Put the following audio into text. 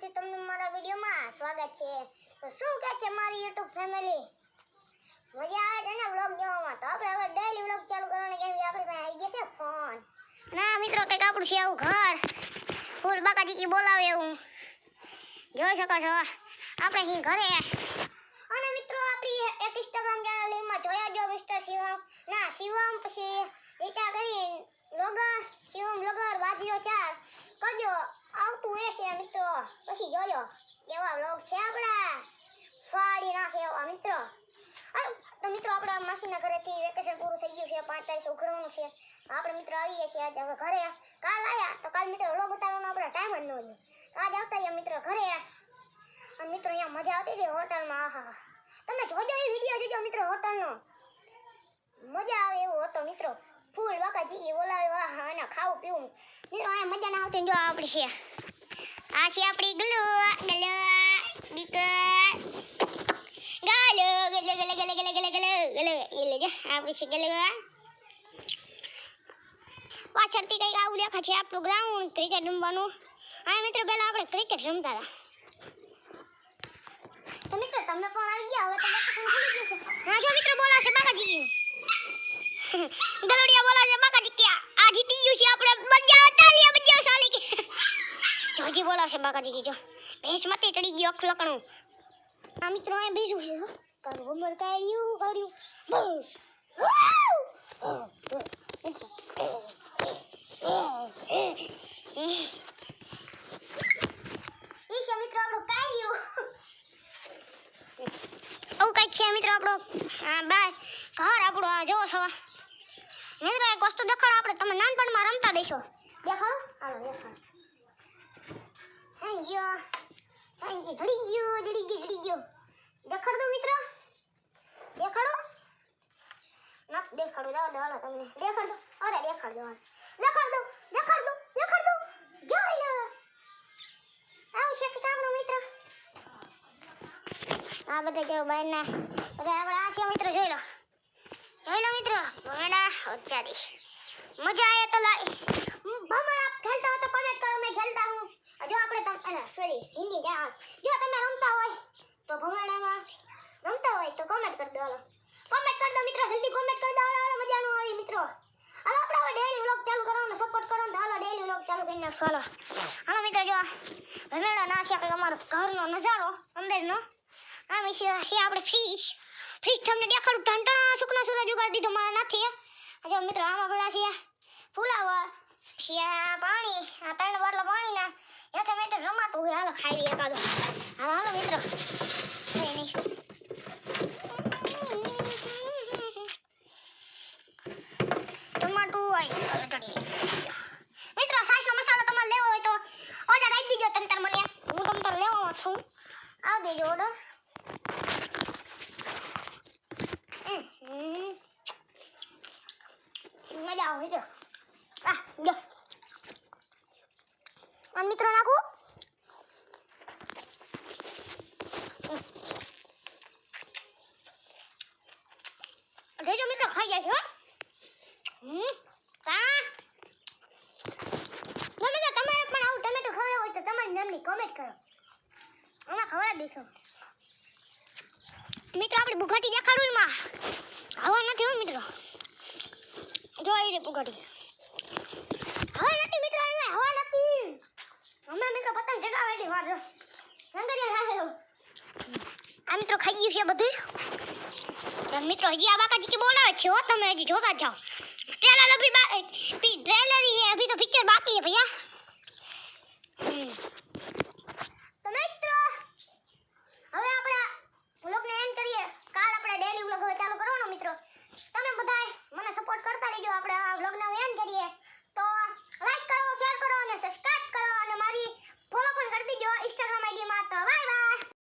ફરીથી તમને મારા વિડિયોમાં સ્વાગત છે। તો શું કહે છે મારી YouTube ફેમિલી, મજા આવે છે ને વ્લોગ જોવામાં? તો આપણે હવે ડેઈલી વ્લોગ ચાલુ કરવાની કેમ કે આપણી પાસે આવી ગયા છે ફોન। ના મિત્રો, કંઈક આપણું છે આવું ઘર ફૂલ બાકાજી કી બોલાવે એવું જોઈ શકો છો આપણે અહીં ઘરે। અને મિત્રો આપણી એક Instagram ચેનલ એમાં જોયા જો મિસ્ટર શિવમ, ના શિવમ પછી રીટા કરી બ્લોગર, શિવમ બ્લોગર 504 કરજો, આવતું રહેશે મિત્રો। પછી જોજો કેવા વ્લોગ છે આપણા, ફાડી નાખે એવા મિત્રો। તો મિત્રો આપણે માસીના ઘરેથી વેકેશન પૂરું થઈ ગયું છે, 5 તારીખે ઉઘરવાનું છે। આપણે મિત્રો આવીએ છીએ આજે હવે ઘરે। કાલ આવ્યા તો કાલ મિત્રો વ્લોગ ઉતારવાનો આપણે ટાઈમ જ ન મળ્યો, આજ આવતા રહ્યા મિત્રો ઘરે। અને મિત્રો અહીંયા મજા આવતી હતી હોટલમાં, આહા તમે જોજો એ વિડીયો જોજો મિત્રો, હોટલનો મજા આવે એવું હતો મિત્રો, ફૂલ બાકાજી બોલાવે અને ખાવું પીવું મિત્રો અહીંયા મજા ના આવતી। જો આપણી છે આ છે આપણી ગલો ગલો દીકર ગલો ગલો ગલો ગલો ગલો ગલો ગલો ગલો ગલો જો આપણી છે ગલો। પાછળથી કંઈક આવું દેખાય છે આપણું ગ્રાઉન્ડ ક્રિકેટ રમવાનું। હા મિત્રો પહેલા આપણે ક્રિકેટ રમતા હતા, તો મિત્રો તમે પણ આવી ગયા, હવે તો વેકેશન ખુલી ગયું છે। હા જો મિત્રો બોલાવશે બાકાજી, ગલોડિયા બોલાવશે બાકાજી કે આ જીતી ગયું છે આપણે, મજા તાલિયા બજાવ સાલી કે જોજી બોલાવશે બાકાજી કે જો ભેંસ મતે ચડી ગયો અખલકણું। આ મિત્રો આ બીજું છે કારું ઉમર કાઢ્યું કર્યું મિત્રો આપણું કાઢ્યું આવું કંઈક છે મિત્રો આપણું બાય ઘર આપણું આ જોવો છો મિત્રો। એક વસ્તુ દેખાડો, આપણે તમે નાનપણમાં રમતા દેશો, દેખાડો હાલો દેખાડો। થેન્ક યુ જડી ગયો દેખાડ દો મિત્રો, દેખાડો ના દેખાડો દો હાલો તમને દેખાડ દો, અરે દેખાડ દો જોઈ લો આવું છે કે આપણો મિત્ર। આ બધા જો બહારના બધા આપણે આ છે મિત્રો, જોઈ લો મિત્રો ભમરડા ઓચાડી મજા આવે તો લાઈ ભમરડા ખેલતા હો તો કમેન્ટ કરો, મેં ખેલતા હું। જો આપણે તમે સોરી હિન્દી જાણ, જો તમે રમતા હોય તો ભમરડામાં રમતા હોય તો કમેન્ટ કરી દો, હાલો કમેન્ટ કરી દો મિત્રો, જલ્દી કમેન્ટ કરી દો હાલો મજા નો આવી મિત્રો। હાલો આપણે હવે ડેઈલી વ્લોગ ચાલુ કરવાનો સપોર્ટ કરો તો હાલો ડેઈલી વ્લોગ ચાલુ કરી નાખો હાલો મિત્રો। જો ભમરડા ના છે કે અમારો ઘરનો નજારો અંદરનો, આ વિશે છે આપણે ફ્રીજ તમને દેખાડું, ઢંટણા સુકનો સૂરજ ઉગાડી દીધો મારા નથી। જો મિત્રો આમાં પડ્યા છે ફુલાવર, પછી પાણી, આ 3 બાટલા પાણીના હેઠે મેટર રમાતું હોય, હાલો ખાઈ લઈએ એકાદો, હાલો મિત્રો નહીં ટમાટું આવી ચડી મિત્રો। સાસનો મસાલો તમારે લેવો હોય તો ઓર્ડર આપી દીજો તંતર મને, હું તંતર લેવામાં છું, આવ દેજો ઓર્ડર। મજા આવે જો જો અને મિત્રો નાખું જોજો મિત્રો ખાઈ જાય છે તમારે પણ આવું ટમેટો ખવડાવવું હોય તો તમારી નામની કોમેન્ટ કરો, આમાં ખવડાવી દઈશું મિત્રો। આપણે બુગાટી દેખાડું એમાં હવા નથી હો મિત્રો, જો એ રે બુગાટી હવા નથી મિત્રો, એમાં હવા નથી, અમે મિત્રો પતંગ જગાવે છે વાર રંગરિયા રાખેલો। આ મિત્રો ખાઈ ગયું છે બધું મિત્રો, હજી આ બાકાજી કે બોલાવે છે હો, તમે હજી જોતા જાઓ। ट्रेलर अभी ट्रेलर ही है, अभी तो पिक्चर बाकी है भैया। तो मित्रों હવે આપણે વ્લોગને એન્ડ કરીએ, કાલ આપણે ડેઈલી વ્લોગ હવે ચાલુ કરવાનો મિત્રો। તમે બધાય મને સપોર્ટ કરતા રહેજો, આપણે આ વ્લોગને